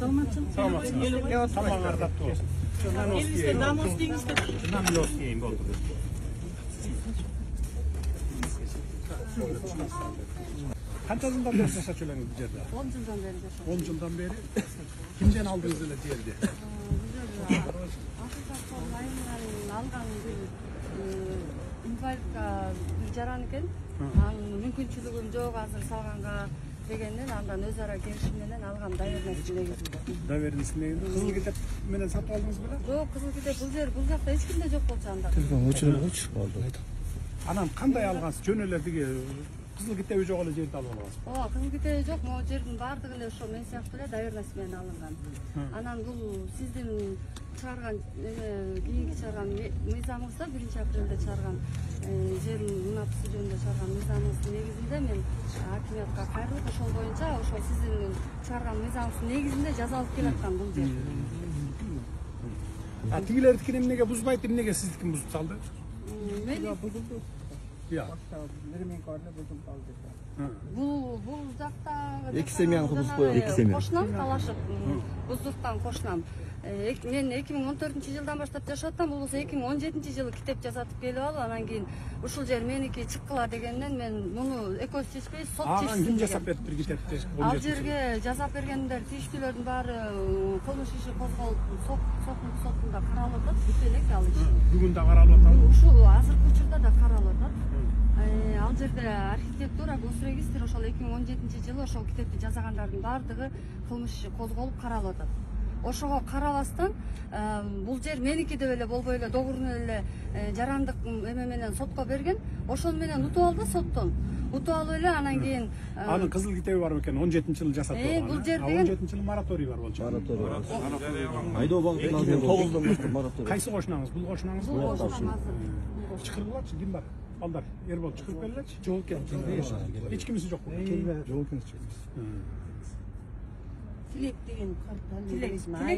Саламатсызбы. Тамак ардактуу болсун. Элибизде намус дейбизби? Намус дейм болду. Qancha yıldan beri yaşaş öyleniz bu yerde? 10 yıldan beri yaşadım. 10 yıldan beri. Kimden aldınız öyle yerde? Afrika kollayından algan bir invalidga bir jaran eken. Mümkünçülüğüm yok azыр salганга дегенден андан өз ара келишим менен алгам доверенность негизинде. Доверенность негизинде. Кызыл китеп менен сатып алдыңыз беле? Жок, кызыл китеп бул жакта эч кимде жок болчу анда. Телефон өчүрүп койчу болду. Анан кандай алгансыз? Жөн эле биги кызыл китеби жок эле жерди алып алгансыз? Ооба, кызыл китеби жок, могу жердин баардыгы эле ошо мен сыяктуу эле доверенность менен алынган. Анан бул сиздин чыгарган кийинки чыгарган мыйзамыңызда 1-апрелде чыгарган жер мунапысы жөнүндө чыгарган мыйзамыңыздын негизинде мен акимиятка кайрылып ошол боюнча ошол сиздин чыгарган мыйзамыңыздын негизинде жаза алып келаткан бул жер. Тигилердикини эмнеге бузбайт, эмнеге сиздикин бузуп салды? Бул жакта эки семьяны бузуп коюп, эки семья. Кошунам талашып, буздурткан кошунам. Мен 2014-жылдан баштап жашап атам, бул болсо 2017-жылы китеп жасатып келип алып, анан кийин ушул жер меники чыккыла дегенден мен муну экөөбүз чечпей, сот чечсин. Ага, ким жасап бериптир китепти? Ал жерге жасап бергендер, тийиштүүлөрдүн баары кылмыш иши козголуп, сотунда каралып атат, бүт элек ал иш. Бүгүн да каралып атабы? Ушул азыркы учурда да каралып атат. Ал жерде архитектура госрегистр ошол 2017-жылы ошол китепти жазагандардын баардыгы кылмыш иши козголуп каралып атат. Ошого карабастан бул жер меники деп эле болбой эле догурун эле жарандык эме менен сотко берген. Ошону менен утуп алды соттон. Утуп алып эле анан кийин анын кызыл китеби бар экен, 17-жылы жасап койгон. Бул жер деген 17-жылы мораторий бар болчу. Мораторий. Айдоо багыты 2009-дон баштап мораторий. Кайсы кошунаңыз? Бул кошунаңызбы? бул кошунам азыр. Чакыргылачы, ким бар? Балдар, Эрбол чакырып келелечи. Жол экен. Эч кимиси жок. Жол экен. Тилек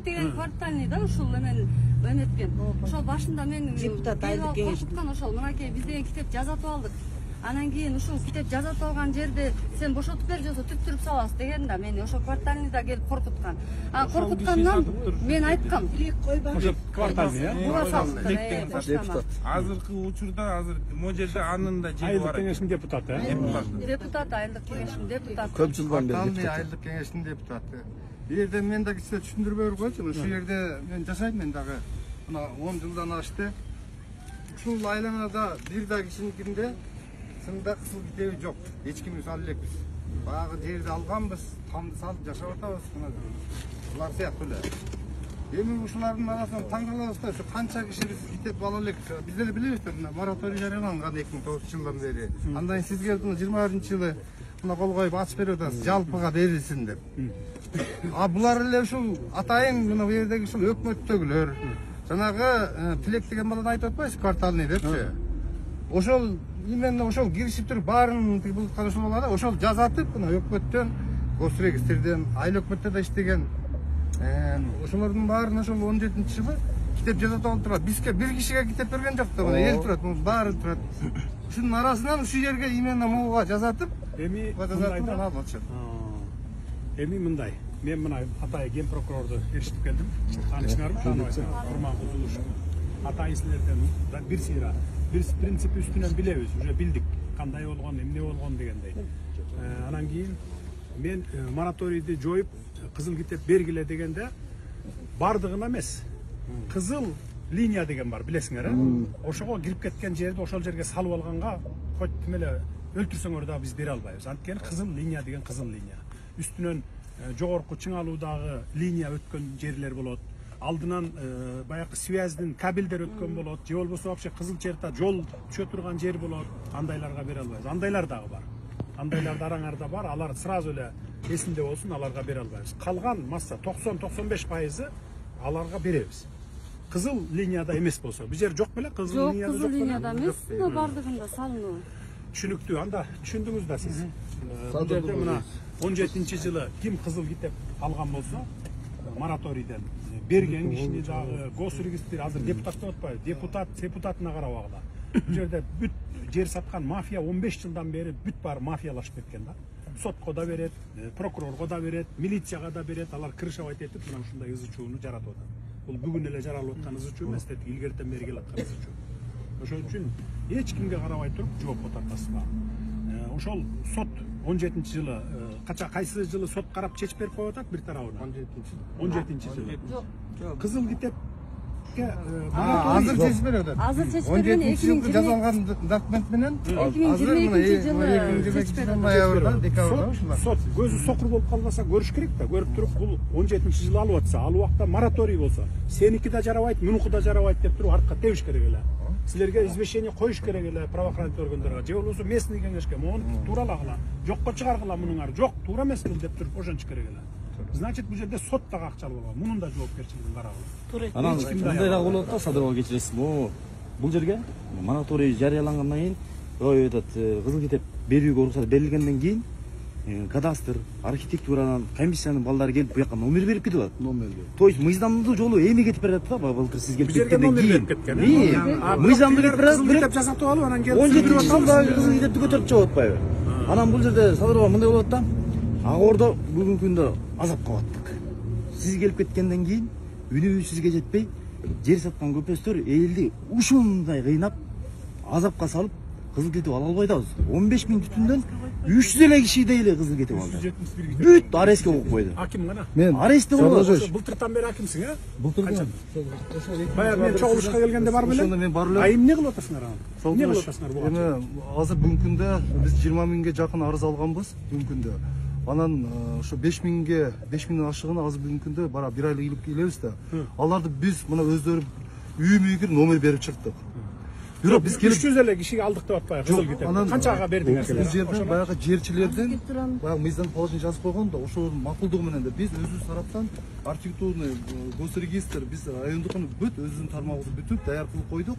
деген квартальный да ушул эмен эметкен. Ошол башында мен депутат айлык кеңештен ошол мынакей биз деген китеп жазатып алдык. Анан кийин ушул китеп жазатып алган жерди сен бошотуп бер жосо түптүрүп салабыз деген да мени ошол квартальныйда келип коркуткан. Коркуткандан мен айткам. Ошо квартальный, депутат. Азыркы учурда азыр могу жерде анын да жери бар. Айылдык кеңештин депутаты, Депутат, айылдык кеңештин депутаты. Көп жылдан бери Квартальный депутат. айылдык кеңештин депутаты. Бул жерде мен да кичине түшүндүрүп койчу. Ушул жерде мен жашайм, мен дагы мына 10 жылдан ашты. Ушул айланада бир да кишиникинде сында кызыл китеби жок. Эч ким сала элекпиз. Багы жерди алганбыз, тамды салып жашап атабыз. Булар сыяктуу эле. Эми ушулардын арасынан таң калабыз да, ушу канча киши биз китеп ала элек. Биз деле билебиз да, мораторий жарыяланган 2009-жылдан бери. Андан сизге 21-жылы мына кол коюп ачып берип атасыз, жалпыга берилсин деп. Булар эле ушул атайын мына бу жердеги ушул өкмөттөгүлөр. Жанагы Тилек деген баланы айтып атпайсыз, квартальный депчи. Ошол именно ошол киришип туруп баарын булуткан ошол балада ошол жазатып мына өкмөттөн, госрегистрден, айыл өкмөттө да иштеген. Ошолордун баарын ошол 17-жылы китеп жазатып алып турат. Бизге бир кишиге китеп берген жок да, мына эл турат, баары турат. Ушунун арасынан ушул жерге именно могуга жазатып, эми мындай. Мен мына Атай ген прокурорду эриштип келдим. Таанышыңарбы? Тааныбайсыңар. Курман Кузулуш. Атай силерден бир сыйра, бир принцип үстүнөн билебиз, уже билдик. Кандай болгон, эмне болгон дегендей. Анан кийин мен мораторийди жоюп, кызыл китеп бергиле дегенде бардыгына эмес. Кызыл линия деген бар, билесиңер, ошого кирип кеткен жерди ошол жерге салып алганга хоть эле өлтүрсөңөр да биз бере албайбыз. Анткени кызыл линия деген кызыл линия. Үстүнөн жогорку чыңалуудагы линия өткөн жерлер болот. Алдынан баягы связьдин кабелдер өткөн болот. Же болбосо вообще кызыл черта жол түшө турган жер болот. Андайларга бере албайбыз. Андайлар дагы бар. Андайларды араңарда бар. Алар сразу эле эсинде болсун, аларга бере албайбыз. Калган масса 90-95% аларга беребиз. Кызыл линияда эмес болсо. Бул жер жок беле? Кызыл линияда жок. Кызыл линияда эмес, бардыгында салынуу. Түшүнүктүү. Анда түшүндүңүз да сиз. Бул жерде мына 17-жылы ким кызыл китеп алган болсо, мораторийден берген кишини дагы госрегистр азыр депутат деп атпайбы? Депутатына карабагыла. Бул жерде бүт жер саткан мафия 15 жылдан бери бүт баары мафиялашып кеткен да. сотко да берет, прокурорго да берет, милицияга да берет. Алар кырышабайт этип мына ушундай ызы чууну жаратып атат. Бул бүгүн эле жаралып аткан ызы чуу эмес, илгертен бери келаткан ызы чуу. Ошон үчүн эч кимге карабай туруп жоопко тартасызбы? Ошол сот 17-жылы кайсы жылы сот карап чечип берип коюп атат бир тарабына? 17-жылы. Кызыл китепке азыр чечип берип атат. Азыр чечип берген 17-жылы жазылган документ менен 2022 жылы чечип берип ноябрда, декабрда ушулар. сот көзү сокур болуп калбаса көрүш керек да, көрүп туруп бул 17-жылы алып атса, ал убакта мораторий болсо, сеники да жарабайт, мунуку да жарабайт деп туруп артка тебиш керек эле. Силерге извещение коюш керек эле правоохранительный органдарга, же болбосо местный кеңешке, мону туралагыла, жокко чыгаргыла мунуңар, жок, туура эмес бул деп туруп ошентиш керек эле. Значит, бул жерде сот дагы акчалуу болгон, мунун да жоопкерчилигин карагыла. Анан мындайраак болот да, Садырова кечиресизби? Бул жерге мораторий жарыялангандан кийин, этот кызыл китеп берүүгө уруксат берилгенден кийин кадастр, архитектуранын, комиссиянын балдары келип буяка номер берип кетип атат. То есть мыйзамдуу жолу эми кетип барат да, былтыр сиз келип кеткенден кийин. Мыйзамдуу кетип барат, китеп жасатып алып анан келип 17 жылда кызыл китепти көтөрүп чыгып атпайбы? Анан бул жерде Садырова мындай болот да. Агордо бүгүнкү күндө азапка баттык. Сиз келип кеткенден кийин үнүбүз сизге жетпей, жер саткан көпөстөр элди ушундай кыйнап, азапка салып, кызыл китеп ала албай атабыз. 15 000 түтүндөн 300 эле киши эле кызыл китеп алды. Бүт арестке коюп койду. Аким гана. Мен арестте болду. Былтыртан бери акимсиң, э? Былтырдан. Баягы мен чогулушка келгенде бар беле? Ошондо мен бар элем. А эмне кылып атасыңар анан? Эмне кылып атасыңар буга? Эми азыр бүгүнкү күндө биз 20 миңге жакын арыз алганбыз бүгүнкү күндө. Анан ошо 5 миңден ашыгына азыр бүгүнкү күндө бара бир айлык илип келебиз да. Аларды биз мына өздөрү үй-мүйгө номер берип чыктык. Бирок биз келип 300 эле кишиге алдык деп атпайбы кызыл китеп. Канчага бердиңер силер? Бул жерде баягы жерчилердин баягы мыйзам положение жазып койгон да, ошонун макулдугу менен да биз өзүбүз тараптан архитектурный госрегистр, биз райондукун бүт өзүбүздүн тармагыбызды бүтүп даяр кылып койдук.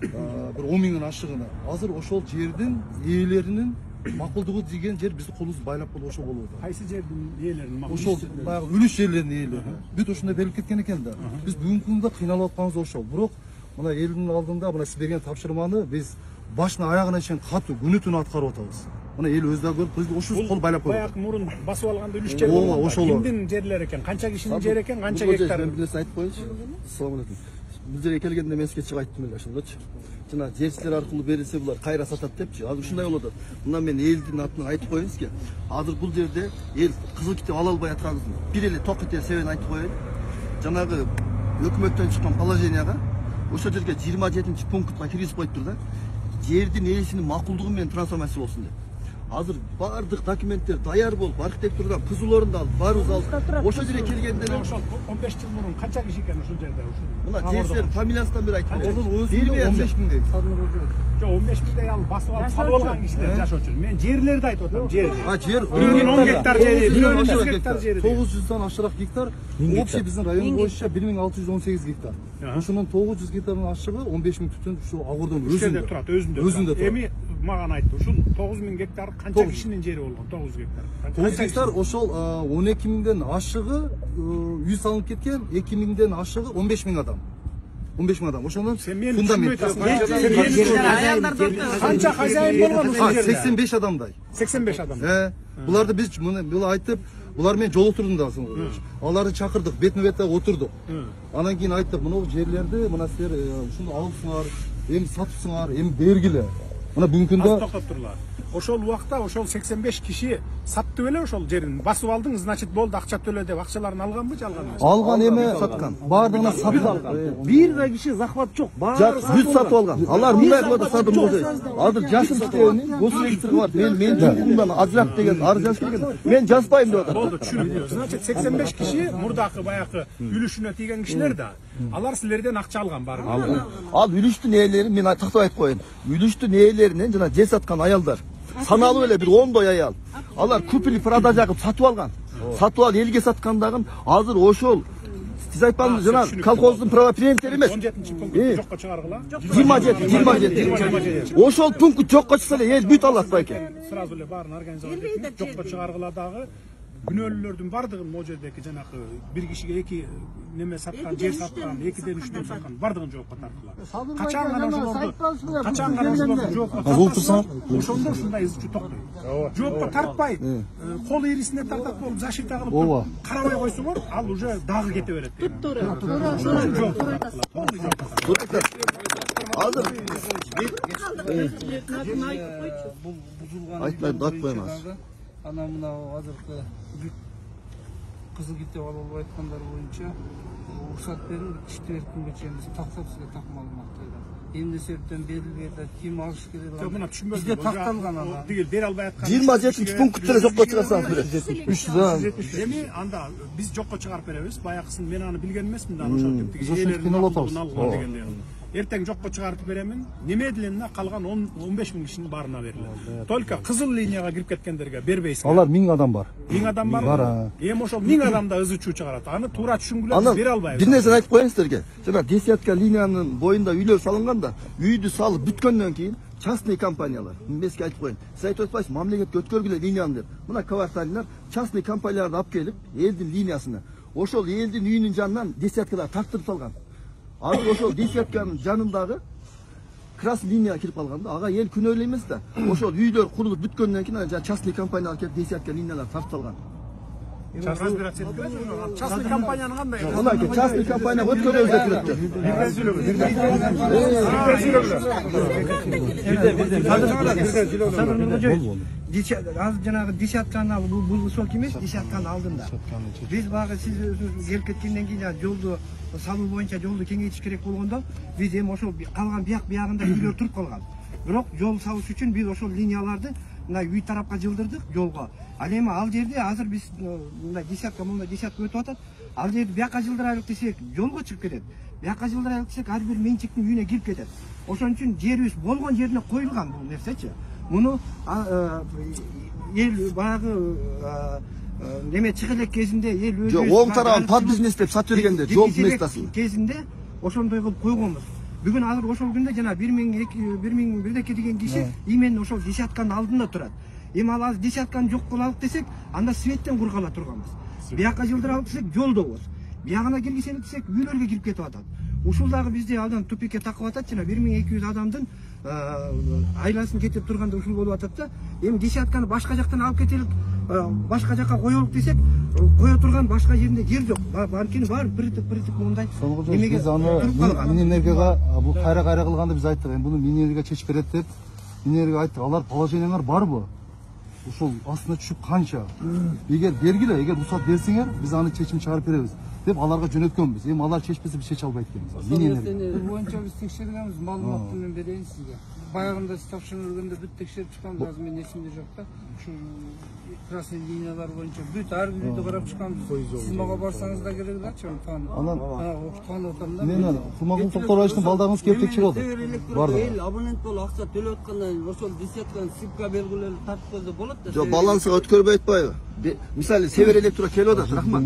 Бир 10 миңден ашыгына. Азыр ошол жердин ээлеринин макулдугу деген жер биздин колубуз байлап болуп ошол болуп атат. Кайсы жердин ээлерин макул? Ошол баягы үлүш жерлеринин ээлери. Бүт ошондой берилип кеткен экен да. Биз бүгүнкү күндө кыйналып атканыбыз ошол. Бирок мына элдин алдында мына сиз берген тапшырманы биз башына аягына чейин катуу күнү-түнү аткарып атабыз. Мына эл өз да көрүп, биз ошол кол байлап койдук. Баягы мурун басып алганда үлүш жер болгон. Ошол. Кимдин жерлери экен? Канча кишинин жери экен? Канча гектар? Мен билесин айтып коеюнчу. Assalamu alaikum. Бул жерге келгенде мен сизге чыгып айттым эле ошондочу. Жана жерчилер аркылуу берилсе булар кайра сатат депчи. Азыр ушундай болуп атат. Мына мен элдин атынан айтып коеюн сизге. Азыр бул жерде эл кызыл китеп ала албай атканыбыздын бир эле ток кете себебин айтып коеюн. Жанагы өкмөттөн чыккан положенияга ошол жерге 27 пунктка киргизип коюптур да. Жердин ээлесинин макулдугу менен трансформация болсун деп. Азыр бардык документтер даяр болуп, архитектурадан пызулорун да алып, баарыбыз алып, ошол жерге келгенде ошол 15 жыл мурун канча киши экен ушул жерде ушул? мына жерчилер фамилиясынан бери айтып Ошол коеюн. өзүндө 15 миңдей. Жок, 15 миңдей ал басып алып салып алган кишилер жашоочу. Мен жерлерди айтып атам, жер. Жер Бирөөнүн 10 гектар жери, бирөөнүн 100 гектар жери. 900дан ашыраак гектар, общий биздин район боюнча 1618 гектар. Ошонун 900 гектардын ашыгы 15 миң түтүн ушул агордон Өзүндө турат, өзүндө Өзүндө турат. Эми мага айтты, ушул 9000 гектар канча кишинин жери болгон? 9 гектар. 9 гектар ошол 12 миңден ашыгы үй салынып кеткен, 2 миңден ашыгы 15 миң адам. 15 миң адам. Ошондон фундамент. Канча хозяин болгон ушул жерде? 85 адамдай. 85 адам. Буларды биз муну айтып, булар менен жолуктурдум да. Аларды чакырдык, бетме-бет отурдук. Анан кийин айттык, мына жерлерди мына силер ушуну алыпсыңар, эми сатыпсыңар, эми бергиле. Мына бүгүнкү күндө токтоп турлар. Ошол убакта ошол 85 киши сатты беле ошол жерин. Басып алдың, значит болду, акча төлө деп акчаларын алганбы, же алган эмес? алган эми саткан. Баардыгына сатып алган. Бир да киши захват жок. Баары Бүт сатып алган. Алар мындай кылып атат болду. Азыр жашыл китебинин госрегистрге бар. Мен жумумдан азыраак деген арыз жазып келген. Мен жазбайм деп атат. Болду, түшүнүктүү. Значит 85 киши мурдакы баягы үлүшүнө тийген кишилер да. Алар силерден акча алган баары. Ал үлүштүн ээлери мен тактап айтып коеюн. Үлүштүн ээлеринен жана жер саткан аялдар. Саналуу эле бир 10 аял. Алар купили продажа кылып сатып алган. Сатып алып элге саткандагын азыр ошол сиз айткан жана колхоздун правоприемниктери эмес. 17 пункт жокко чыгаргыла. 27. Ошол пункт жокко чыкса эле эл бүт алат байке. Сразу эле баарын организовать этип жокко чыгаргыла дагы күнөөлүүлөрдүн бардыгын могу жердеки жанакы бир кишиге эки неме саткан, жер саткан, 2ден 3дөн саткан бардыгын жоопко тартылат. Качан гана ошолорду жоопко тартасыңар, ошондо ушундай ыз токтойт. Жоопко тартпай, кол ирисине тартат болуп защита кылып карабай койсоңор, ал уже дагы кете берет. Азыр Бул бузулган. Айтпай датпаймыз. Ана мына азыркы кызыл китеп алып айткандар боюнча уруксат берип ишти эркинге чейин тактап сизге так маалымат берди. Эмне себептен берилбейт, ким алыш керек? Мына түшүнбөдүм. Бизде такталган ана. Тигил бере албай аткан. 27 пункттер жокко чыгарсаңыз берет. 300 Эми анда биз жокко чыгарып беребиз. Баягысын мен аны билген эмесмин да, ошол дегендей. Эртең жокко чыгарып беремин. Неме делена калган 15 миң кишинин баарына берилет. Только кызыл линияга кирип кеткендерге бербейсиңер. Алар 1000 адам бар. 1000 адам бар. Эми ошол 1000 адамда ызы чуу чыгарат. Аны туура түшүнгүлө биз бере албайбыз. Бир нерсе айтып коеюн силерге. Жана десятка линиянын боюнда үйлөр салынган да, үйдү салып бүткөндөн кийин частный компаниялар, мен сизге айтып коеюн. Сиз айтып атпайсыз, мамлекетке өткөргүлө линияны деп. Мына кварталдар частный компанияларды алып келип, элдин линиясына, ошол элдин үйүнүн жанынан десяткада тартып салган. Азыр ошол десятканын жанындагы красный линияга кирип калган да, ага эл күнөөлүү эмес да. Ошол үйлөр курулуп бүткөндөн кийин жана частный компаниялар келип десятка линиялар тартып салган. Частный компаниянын кандай? Мына частный компанияга өткөрөбүз деп Азыр жанагы десятканы алып, бул высокий эмес, десятканын алдында. Биз багы сиз өзүңүз келип кеткенден кийин жолду салуу боюнча жолду кеңейтиш керек болгондо, биз эми ошол калган биягында үйлөр туруп калган. Бирок жол салыш үчүн биз ошол линияларды мына үй тарапка жылдырдык жолго. Ал эми ал жерде азыр биз мына десятка өтүп атат. Ал жерди бияка жылдырайлык десек, жолго чыгып кетет. Бияка жылдырайлык десек, ар бир менчиктин үйүнө кирип кетет. Ошон үчүн жерибиз болгон жерине коюлган бул нерсечи. Муну эл баягы неме чыгы элек кезинде эл өзү Жок, оң тарабын под бизнес деп сатып бергенде, жол местасын. Кезинде ошондой кылып койгонбуз. Бүгүн азыр ошол күндө жана 1000 деген киши именно ошол десятканын алдында турат. Эми ал азыр десятканы жок кылалык десек, анда светтен кургала турганбыз. Бияка жылдыралык десек, жолдобуз. Биягына киргизелик десек, үйлөргө кирип кетип атат. Ушул дагы бизди алдан тупикке такып атат, жана 1200 адамдын айласын кетип турганда ушул болуп атат да. Эми десятканы башка жактан алып кетелик, башка жакка коелук десек, кое турган башка жеринде жер жок. Банкини баары биритип мондай. Биз аны Минэнергияга бул кайра кылганда биз айттык, эми буну Минэнергия чечип берет деп. Минэнергия айтты, алар положениялар барбы? Ушул астына түшүп канча? Эгер бергиле, эгер рұқсат берсеңер, биз аны чечим чыгарып беребиз деп аларга жөнөткөнбүз. Эми алар чечпесе биз чече албайт экенбиз. Минэнергия боюнча биз текшергенбиз, маалыматты мен берейин сизге. Баягында сиз тапшырганда бүт текшерип чыкканбыз, азыр менин эсимде жок да. Ушу красный линиялар боюнча бүт ар бир үйдү карап чыкканбыз. Сиз мага барсаңыз да керек элечи, Анан окуткан отам да. мен Кумагул Токторовичтин балдарыңыз келип текшерип алды. Барды. Эл абонент болуп акча төлөп аткандан ошол десятканы сипка белгилери тартып койсо болот да. Жок, балансыга өткөрбөй атпайбы? Мисалы Север Электро келип атат, рахмат.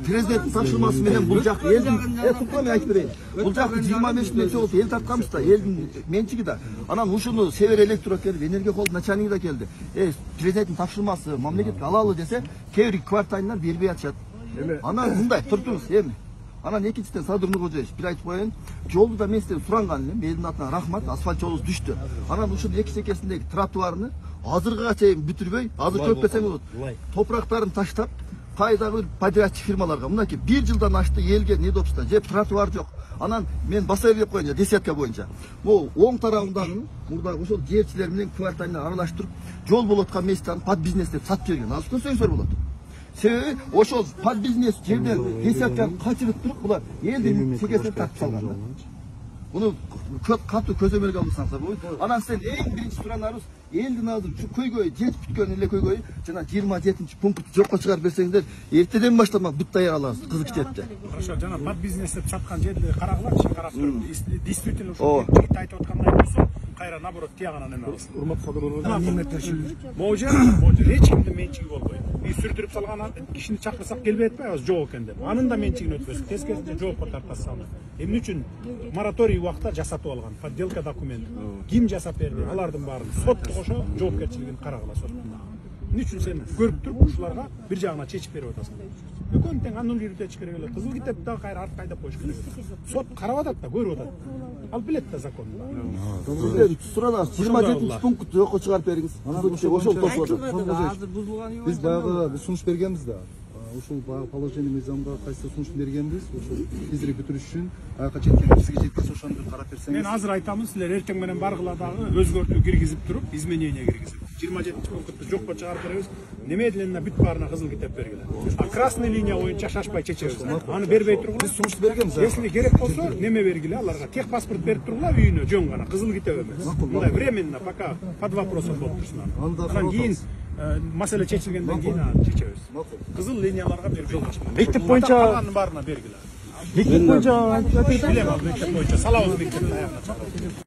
Президенттин тапшырмасы менен бул жак элдин, мен айтып берейин. Бул жакты 25 миң жолу эл тартканбыз да, элдин менчиги да. Анан ушуну Север Электро келип, энергия холд начальниги да келди. Президенттин тапшырмасы мамлекетке алалы десе, кээ бир кварталдар бербей атышат. Анан мындай туртуңуз эми. Анан экинчиден Садыр Нуркожоевич бир айтып коеюн, жолду да мен сизден суранган элем, элдин атынан рахмат, асфальт жолубуз түштү. Анан ушул эки секесиндеги тротуарны азыркыга чейин бүтүрбөй, азыр көп берсең болот. Топурактарын таштап, кайдагы бир подрядчик фирмаларга мынакей 1 жылдан ашты элге недопусту, же тротуар жок. Анан мен баса элеп коеюн, десятка боюнча. Могу оң тарабындагы мурдагы ошол жерчилер менен кварталны аралаштырып, жол болуп аткан местен под бизнес деп сатып берген. Азыр көрсөңүздөр болот. Себеби ошол под бизнес жерден десятканы качырып туруп, булар элдин секесине тартып салган. Буну катуу көзөмөлгө алсаңыздар болот. Анан сен эң биринчи суранарыбыз элдин азыр көйгөй жетип бүткөн эле көйгөй жана 27 пункт жокко чыгарып берсеңиздер, эртеден баштап бүт даяр алабыз кызык жетти. Хорошо, жана под бизнес деп саткан жерди карагылачы, карап туруп, действительно ошол жигит айтып аткандай болсо, кайра наоборот тиягынан эме алсын. Урмат Кадырович. Могу жер эч кимдин менчиги болбойт. Биз сүрдүрүп салган кишини чакырсак келбей атпайбыз, жок экен деп. Анын да менчигин өткөзүп, тескерисинче жоопко тартасыз аны. Эмне үчүн мораторий убакта жасатып алган, подделка документ. Ким жасап берди? Алардын баарын сот кошо жоопкерчилигин карагыла соттун. Эмне үчүн сен көрүп туруп ушуларга бир жагына чечип берип атасың? Экөөнү тең анын үйрөтөч керек эле. Кызыл китепти дагы кайра артка айдап коюш керек. Сот карап атат да, көрүп атат. Ал билет да законду. Сурана 27 пункт жокко чыгарып бериңиз. Ошол тосуп атат. Азыр бузулган yok. Biz bayağı sunuş bergenmiz da. Ошол положение мыйзамга кайсы сунуш бергенбиз. Ошол тезирээк бүтүрүш үчүн аяка жеткен бизге жеткенче ошону бир карап берсеңиз. Мен азыр айтамын, силер эртең менен баргыла дагы өзгөртүү киргизип туруп, изменение киргизип. 27 пунктты жокко чыгарып беребиз. Немедленно бүт баарына кызыл китеп бергиле. А красный линия боюнча шашпай чечебиз. Аны бербей тургула. Biz sunuş bergenmiz. Если керек болсо, неме бергиле аларга? Тех паспорт берип тургула үйүнө жөн гана, кызыл китеп эмес. Мындай временно пока под вопросом болуп турсун. Андан кийин маселе чечилгенден кийин аны чечебиз. Кызыл линияларга бербей турсун. Мектеп боюнча Калганын баарына бергиле. мектеп боюнча Билем ал мектеп боюнча салабыз мектептин аягына чыгып.